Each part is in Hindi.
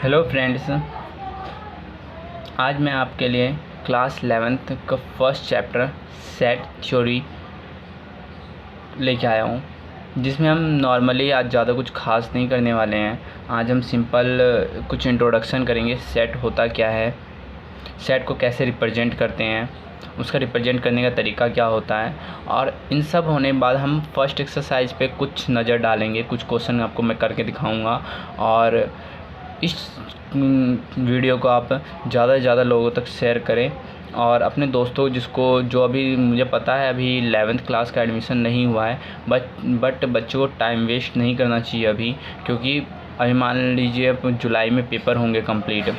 हेलो फ्रेंड्स, आज मैं आपके लिए क्लास 11th का फर्स्ट चैप्टर सेट थ्योरी लेके आया हूँ, जिसमें हम नॉर्मली आज ज़्यादा कुछ खास नहीं करने वाले हैं। आज हम सिंपल कुछ इंट्रोडक्शन करेंगे। सेट होता क्या है, सेट को कैसे रिप्रेजेंट करते हैं, उसका रिप्रेजेंट करने का तरीका क्या होता है, और इन सब होने के बाद हम फर्स्ट एक्सरसाइज पे कुछ नज़र डालेंगे। कुछ क्वेश्चन आपको मैं करके दिखाऊंगा और इस वीडियो को आप ज़्यादा से ज़्यादा लोगों तक शेयर करें और अपने दोस्तों जिसको जो अभी मुझे पता है अभी 11th क्लास का एडमिशन नहीं हुआ है, बट बच्चों को टाइम वेस्ट नहीं करना चाहिए अभी, क्योंकि अभी मान लीजिए जुलाई में पेपर होंगे कंप्लीट,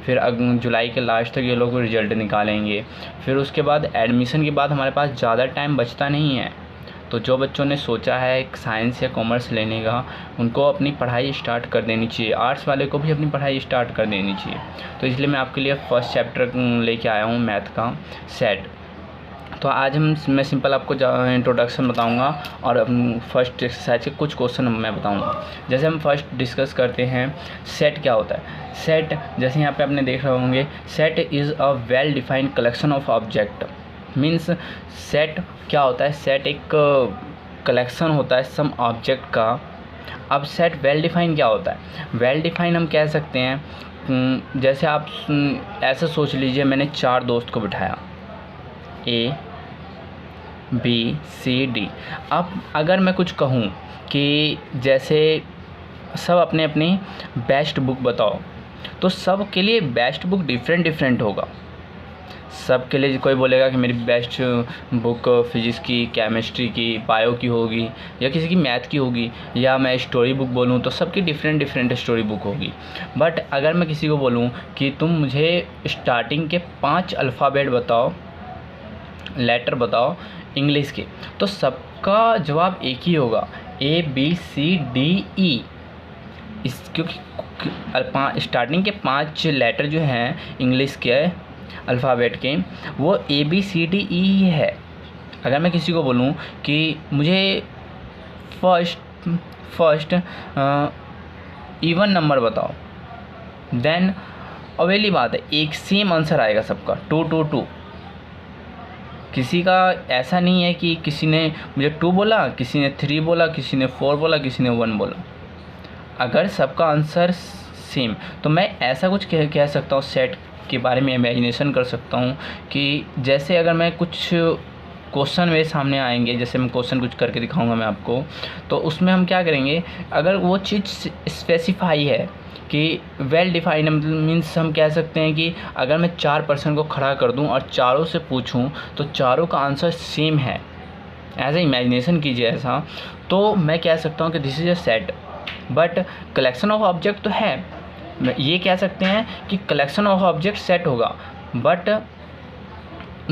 फिर जुलाई के लास्ट तक ये लोग रिज़ल्ट निकालेंगे, फिर उसके बाद एडमिशन के बाद हमारे पास ज़्यादा टाइम बचता नहीं है। तो जो बच्चों ने सोचा है साइंस या कॉमर्स लेने का, उनको अपनी पढ़ाई स्टार्ट कर देनी चाहिए। आर्ट्स वाले को भी अपनी पढ़ाई स्टार्ट कर देनी चाहिए। तो इसलिए मैं आपके लिए फर्स्ट चैप्टर लेके आया हूँ मैथ का, सेट। तो आज मैं सिंपल आपको इंट्रोडक्शन बताऊंगा और फर्स्ट एक्सरसाइज के कुछ क्वेश्चन मैं बताऊंगा। जैसे हम फर्स्ट डिस्कस करते हैं सेट क्या होता है। सेट जैसे यहाँ पे आपने देख रहे होंगे, set is a well defined collection of object. Means set क्या होता है, सेट एक कलेक्शन होता है सम ऑब्जेक्ट का। अब सेट वेल डिफाइन क्या होता है, वेल डिफाइन हम कह सकते हैं जैसे आप ऐसे सोच लीजिए, मैंने 4 दोस्त को बिठाया A B C D। अब अगर मैं कुछ कहूँ कि जैसे सब अपने अपनी बेस्ट बुक बताओ, तो सब के लिए बेस्ट बुक डिफरेंट होगा। सब के लिए कोई बोलेगा कि मेरी बेस्ट बुक फिज़िक्स की, केमिस्ट्री की, बायो की होगी, या किसी की मैथ की होगी, या मैं स्टोरी बुक बोलूँ तो सबकी डिफरेंट स्टोरी बुक होगी। बट अगर मैं किसी को बोलूँ कि तुम मुझे स्टार्टिंग के 5 अल्फ़ाबेट बताओ, लेटर बताओ इंग्लिश के, तो सबका जवाब एक ही होगा, ABCDE। क्योंकि स्टार्टिंग के 5 लेटर जो हैं इंग्लिश के अल्फ़ाबेट के, वो ABCDE ही है। अगर मैं किसी को बोलूँ कि मुझे फर्स्ट इवन नंबर बताओ, देन अवेली बात है, एक सेम आंसर आएगा सबका, 2 2 2। किसी का ऐसा नहीं है कि किसी ने मुझे 2 बोला, किसी ने 3 बोला, किसी ने 4 बोला, किसी ने 1 बोला। अगर सबका आंसर सेम, तो मैं ऐसा कुछ कह सकता हूँ, सेट के बारे में इमेजिनेशन कर सकता हूँ कि जैसे अगर मैं कुछ क्वेश्चन मेरे सामने आएंगे, जैसे मैं क्वेश्चन कुछ करके दिखाऊंगा मैं आपको, तो उसमें हम क्या करेंगे, अगर वो चीज़ स्पेसिफाई है कि वेल डिफाइंड, मीन्स हम कह सकते हैं कि अगर मैं 4 पर्सन को खड़ा कर दूं और चारों से पूछूं तो चारों का आंसर सेम है, एज ए इमेजिनेशन कीजिए ऐसा, तो मैं कह सकता हूं कि this is a set. But collection of object तो है, ये कह सकते हैं कि कलेक्शन ऑफ ऑब्जेक्ट सेट होगा, but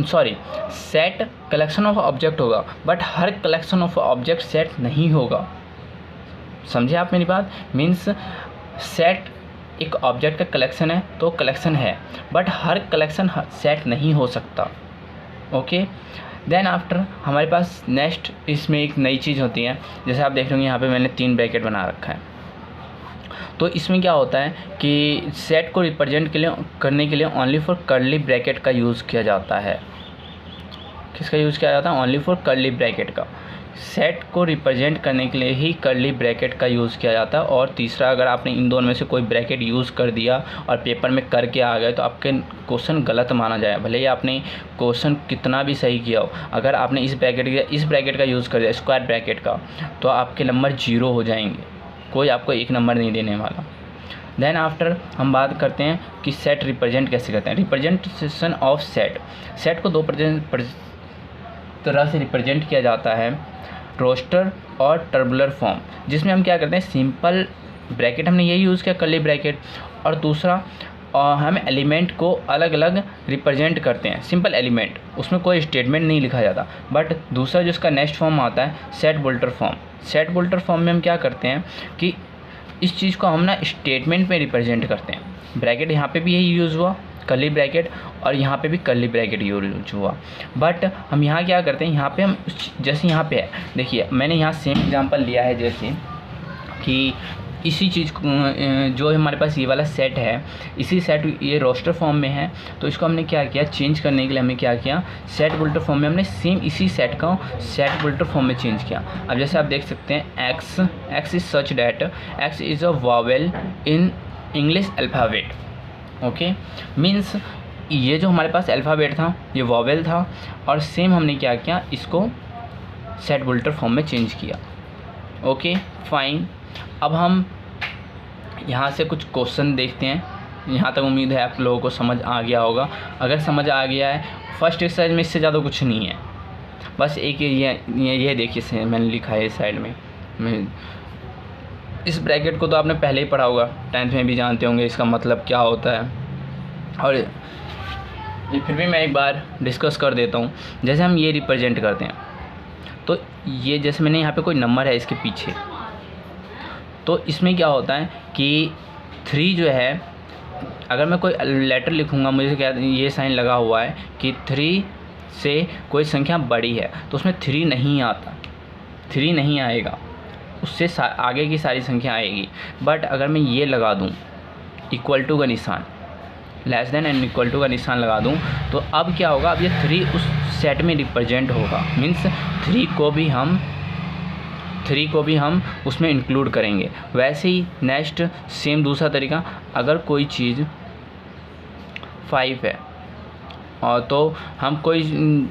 sorry, set collection of object होगा, बट हर कलेक्शन ऑफ ऑब्जेक्ट सेट नहीं होगा। समझे आप मेरी बात? मीन्स सेट एक ऑब्जेक्ट का कलेक्शन है तो कलेक्शन है, बट हर कलेक्शन सेट नहीं हो सकता। ओके, देन आफ्टर हमारे पास नेक्स्ट इसमें एक नई चीज़ होती है। जैसे आप देख रहे होंगे यहाँ पे मैंने 3 ब्रैकेट बना रखा है। तो इसमें क्या होता है कि सेट को रिप्रेजेंट करने के लिए ओनली फॉर कर्ली ब्रैकेट का यूज़ किया जाता है। किसका यूज़ किया जाता है? ओनली फॉर कर्ली ब्रैकेट का। सेट को रिप्रेजेंट करने के लिए ही कर्ली ब्रैकेट का यूज़ किया जाता है। और तीसरा, अगर आपने इन दोनों में से कोई ब्रैकेट यूज़ कर दिया और पेपर में करके आ गए तो आपके क्वेश्चन गलत माना जाए, भले ही आपने क्वेश्चन कितना भी सही किया हो। अगर आपने इस ब्रैकेट का यूज़ कर दिया, स्क्वायर ब्रैकेट का, तो आपके नंबर 0 हो जाएंगे, कोई आपको 1 नंबर नहीं देने वाला। देन आफ्टर हम बात करते हैं कि सेट रिप्रेजेंट कैसे करते हैं। रिप्रेजेंटेशन ऑफ सेट को 2 तरह से रिप्रेजेंट किया जाता है, रोस्टर और टर्बुलर फॉर्म, जिसमें हम क्या करते हैं, सिंपल ब्रैकेट हमने यही यूज़ किया, कर्ली ब्रैकेट, और दूसरा हम एलिमेंट को अलग अलग रिप्रेजेंट करते हैं, सिंपल एलिमेंट, उसमें कोई स्टेटमेंट नहीं लिखा जाता। बट दूसरा जो इसका नेक्स्ट फॉर्म आता है, सेट बुल्टर फॉर्म। सेट बुल्टर फॉर्म में हम क्या करते हैं कि इस चीज़ को हम ना स्टेटमेंट में रिप्रेजेंट करते हैं। ब्रैकेट यहाँ पे भी यही यूज़ हुआ, कर्ली ब्रैकेट, और यहाँ पे भी कर्ली ब्रैकेट यूज हुआ। बट हम यहाँ क्या करते हैं, यहाँ पे हम जैसे यहाँ पे है, देखिए मैंने यहाँ सेम एग्जांपल लिया है, जैसे कि इसी चीज़ को जो हमारे पास ये वाला सेट है, इसी सेट ये रोस्टर फॉर्म में है, तो इसको हमने क्या किया, चेंज करने के लिए हमने क्या किया, सेट बुलेटर फॉर्म में हमने सेम इसी सेट का सेट बुलेटर फॉर्म में चेंज किया। अब जैसे आप देख सकते हैं x is such that x is a vowel in English alphabet. Okay, means ये जो हमारे पास अल्फ़ाबेट था ये वॉवेल था, और सेम हमने क्या किया, इसको सेट बुलेटर फॉर्म में चेंज किया। Okay fine. अब हम यहाँ से कुछ क्वेश्चन देखते हैं। यहाँ तक उम्मीद है आप लोगों को समझ आ गया होगा। अगर समझ आ गया है, फर्स्ट एक्सरसाइज में इससे ज़्यादा कुछ नहीं है, बस एक ये देखिए से मैंने लिखा है इस साइड में। इस ब्रैकेट को तो आपने पहले ही पढ़ा होगा, 10th में भी जानते होंगे इसका मतलब क्या होता है, और ये फिर भी मैं एक बार डिस्कस कर देता हूँ। जैसे हम ये रिप्रेजेंट करते हैं, तो ये जैसे मैंने यहाँ पे कोई नंबर है इसके पीछे, तो इसमें क्या होता है कि 3 जो है, अगर मैं कोई लेटर लिखूँगा, मुझे क्या ये साइन लगा हुआ है कि 3 से कोई संख्या बड़ी है, तो उसमें 3 नहीं आता, 3 नहीं आएगा, उससे आगे की सारी संख्या आएगी। बट अगर मैं ये लगा दूँ इक्वल टू का निशान, less than and equal to का निशान लगा दूँ, तो अब क्या होगा, अब ये 3 उस सेट में रिप्रेजेंट होगा, मीन्स 3 को भी हम उसमें इंक्लूड करेंगे। वैसे ही नेक्स्ट सेम दूसरा तरीका, अगर कोई चीज़ 5 है और तो हम कोई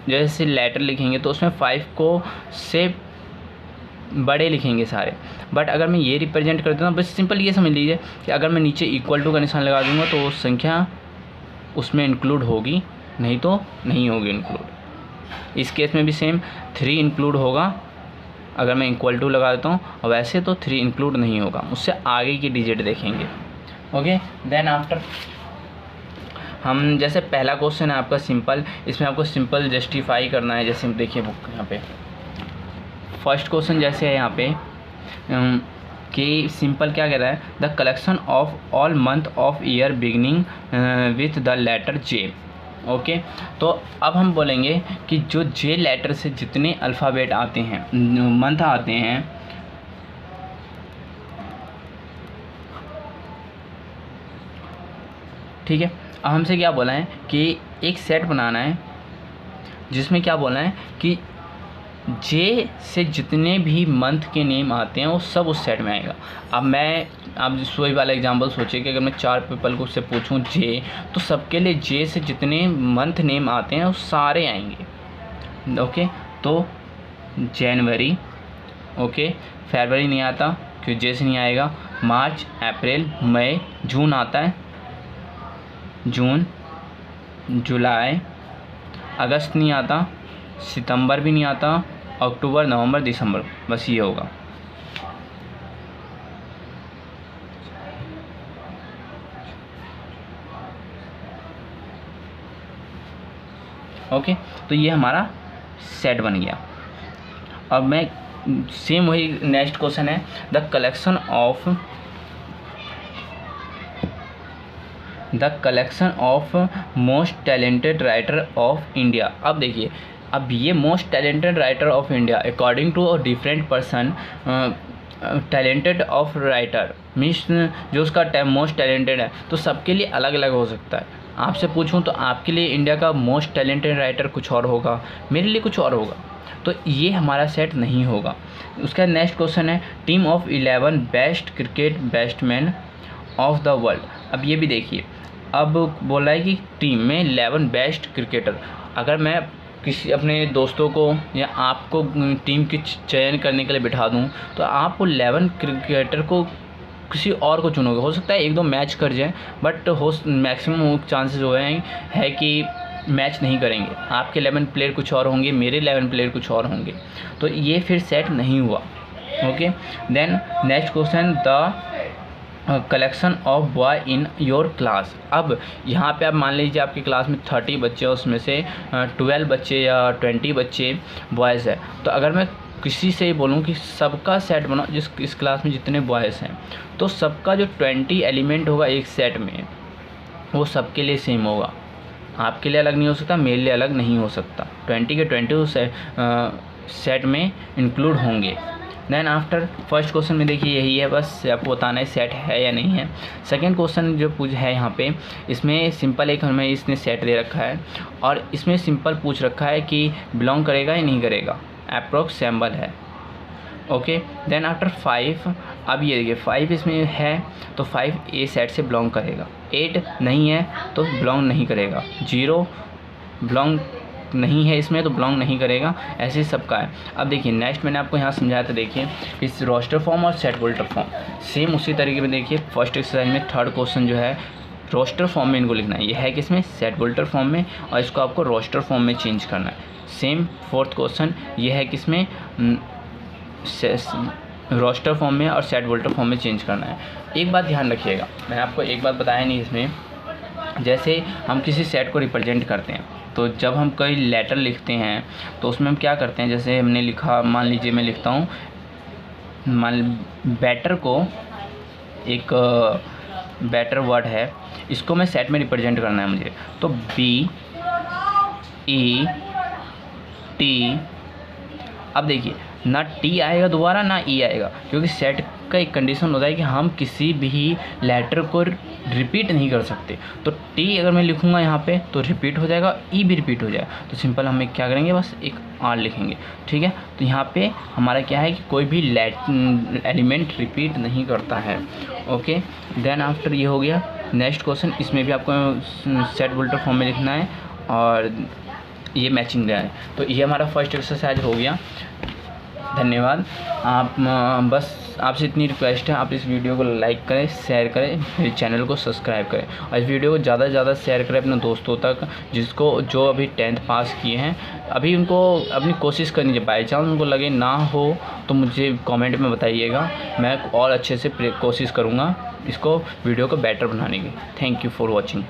जैसे लेटर लिखेंगे तो उसमें 5 को से बड़े लिखेंगे सारे। बट अगर मैं ये रिप्रेजेंट कर देता हूँ, बस सिंपल ये समझ लीजिए कि अगर मैं नीचे इक्वल टू का निशान लगा दूंगा तो वो संख्या उसमें इंक्लूड होगी, नहीं तो नहीं होगी इंक्लूड। इस केस में भी सेम 3 इंक्लूड होगा अगर मैं इक्वल टू लगा देता हूँ, और वैसे तो 3 इंक्लूड नहीं होगा, उससे आगे की डिजिट देखेंगे। ओके, देन आफ्टर हम जैसे पहला क्वेश्चन है आपका सिंपल, इसमें आपको सिंपल जस्टिफाई करना है। जैसे देखिए बुक यहाँ पे फर्स्ट क्वेश्चन जैसे है यहाँ पे कि सिंपल क्या कह रहा है, the collection of all month of year beginning with the letter J. Okay, तो अब हम बोलेंगे कि जो जे लेटर से जितने अल्फ़ाबेट आते हैं, मंथ आते हैं, ठीक है। अब हमसे क्या बोला है कि एक सेट बनाना है जिसमें क्या बोला है कि जे से जितने भी मंथ के नेम आते हैं वो सब उस सेट में आएगा। अब वही वाला एग्जांपल सोचिए कि अगर मैं 4 पीपल को उससे पूछूं जे, तो सबके लिए जे से जितने मंथ नेम आते हैं वो सारे आएंगे। ओके, तो जनवरी, ओके, फरवरी नहीं आता क्योंकि जे से नहीं आएगा, मार्च, अप्रैल, मई, जून आता है, जून, जुलाई, अगस्त नहीं आता, सितंबर भी नहीं आता, अक्टूबर, नवंबर, दिसंबर, बस ये होगा। ओके, तो ये हमारा सेट बन गया। अब मैं सेम वही नेक्स्ट क्वेश्चन है, the collection of most talented writer of India. अब देखिए, अब ये most talented writer of India according to a different person, talented of writer means जो उसका मोस्ट टैलेंटेड है, तो सबके लिए अलग अलग हो सकता है। आपसे पूछूं तो आपके लिए इंडिया का मोस्ट टैलेंटेड राइटर कुछ और होगा, मेरे लिए कुछ और होगा, तो ये हमारा सेट नहीं होगा। उसका नेक्स्ट क्वेश्चन है, team of 11 best cricket batsman of the world. अब ये भी देखिए, अब बोला है कि टीम में 11 बेस्ट क्रिकेटर, अगर मैं किसी अपने दोस्तों को या आपको टीम की चयन करने के लिए बिठा दूं, तो आप वो 11 क्रिकेटर को किसी और को चुनोगे। हो सकता है 1-2 मैच कर जाए, बट मैक्सिमम चांसेस हो है कि मैच नहीं करेंगे। आपके 11 प्लेयर कुछ और होंगे, मेरे 11 प्लेयर कुछ और होंगे, तो ये फिर सेट नहीं हुआ। Okay, then next question, the collection of boy in your class. अब यहाँ पे आप मान लीजिए आपकी क्लास में 30 बच्चे हैं, उसमें से 12 बच्चे या 20 बच्चे बॉयज़ है, तो अगर मैं किसी से बोलूँ कि सबका सेट बनाओ इस क्लास में जितने बॉयज़ हैं, तो सबका जो 20 एलिमेंट होगा एक सेट में, वो सबके लिए सेम होगा। आपके लिए अलग नहीं हो सकता, मेरे लिए अलग नहीं हो सकता, 20 के 20 सेट में इंक्लूड होंगे। देन आफ्टर फर्स्ट क्वेश्चन में देखिए यही है, बस आपको बताना है सेट है या नहीं है। सेकंड क्वेश्चन जो पूछ है यहाँ पे, इसमें सिंपल एक हमें इसने सेट दे रखा है और इसमें सिंपल पूछ रखा है कि बिलोंग करेगा या नहीं करेगा, अप्रोक्स सैम्बल है। ओके, देन आफ्टर 5, अब ये देखिए 5 इसमें है तो 5 ए सेट से बिलोंग करेगा, 8 नहीं है तो बिलोंग नहीं करेगा, 0 बिलोंग नहीं है इसमें तो बिलोंग नहीं करेगा, ऐसे सबका है। अब देखिए नेक्स्ट मैंने आपको यहाँ समझाया था, देखिए इस रोस्टर फॉर्म और सेट बोल्टर फॉर्म सेम उसी तरीके में। देखिए फर्स्ट एक्सरसाइज में थर्ड क्वेश्चन जो है रोस्टर फॉर्म में इनको लिखना है, ये है कि इसमें सेट बोल्टर फॉर्म में, और इसको आपको रोस्टर फॉर्म में चेंज करना है। सेम फोर्थ क्वेश्चन ये है कि इसमें रोस्टर फॉर्म में और सेट बोल्टर फॉर्म में चेंज करना है। एक बात ध्यान रखिएगा, मैंने आपको एक बात बताया नहीं इसमें, जैसे हम किसी सेट को रिप्रेजेंट करते हैं तो जब हम कोई लेटर लिखते हैं तो उसमें हम क्या करते हैं, जैसे हमने लिखा, मान लीजिए मैं लिखता हूँ, बेटर को एक बेटर वर्ड है, इसको मैं सेट में रिप्रेजेंट करना है मुझे, तो BETT। अब देखिए ना टी आएगा दोबारा ना ई आएगा, क्योंकि सेट का एक कंडीशन होता है कि हम किसी भी लेटर को रिपीट नहीं कर सकते। तो टी अगर मैं लिखूँगा यहाँ पे तो रिपीट हो जाएगा, ई भी रिपीट हो जाएगा, तो सिंपल हमें क्या करेंगे, बस एक आर लिखेंगे। ठीक है, तो यहाँ पे हमारा क्या है कि कोई भी एलिमेंट रिपीट नहीं करता है। ओके, देन आफ्टर ये हो गया। नेक्स्ट क्वेश्चन, इसमें भी आपको सेट बोल्टर फॉर्म में लिखना है और ये मैचिंग देना है। तो ये हमारा फर्स्ट एक्सरसाइज हो गया। धन्यवाद। आप बस आपसे इतनी रिक्वेस्ट है, आप इस वीडियो को लाइक करें, शेयर करें, मेरे चैनल को सब्सक्राइब करें और इस वीडियो को ज़्यादा से ज़्यादा शेयर करें अपने दोस्तों तक, जो अभी 10th पास किए हैं। अभी उनको अपनी कोशिश करनी चाहिए, बाई चांस उनको लगे ना हो तो मुझे कमेंट में बताइएगा, मैं और अच्छे से कोशिश करूँगा इसको वीडियो को बेटर बनाने की। Thank you for watching.